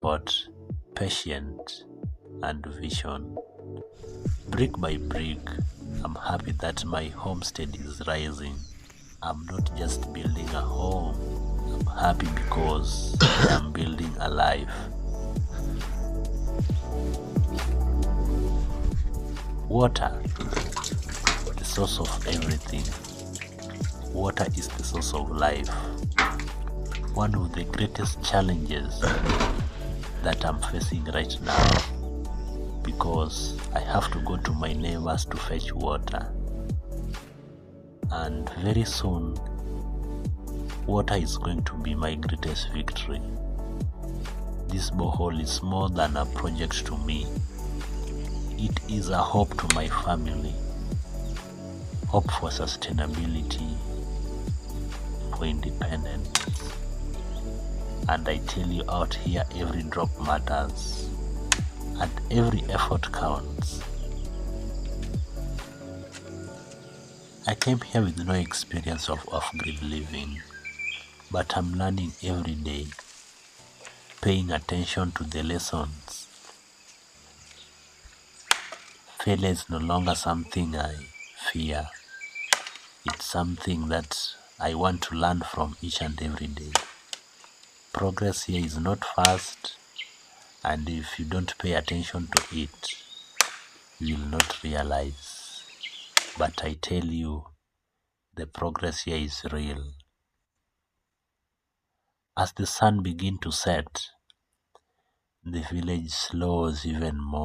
but patient and vision. Brick by brick, I'm happy that my homestead is rising. I'm not just building a home, I'm happy because I'm building a life. Water, the source of everything. Water is the source of life. One of the greatest challenges that I'm facing right now, because I have to go to my neighbors to fetch water. And very soon, water is going to be my greatest victory. This borehole is more than a project to me. It is a hope to my family. Hope for sustainability, for independence. And I tell you out here, every drop matters and every effort counts. I came here with no experience of off-grid living, but I'm learning every day, paying attention to the lessons. Failure is no longer something I fear. It's something that I want to learn from each and every day. Progress here is not fast, and if you don't pay attention to it, you will not realize. But I tell you, the progress here is real. As the sun begins to set, the village slows even more.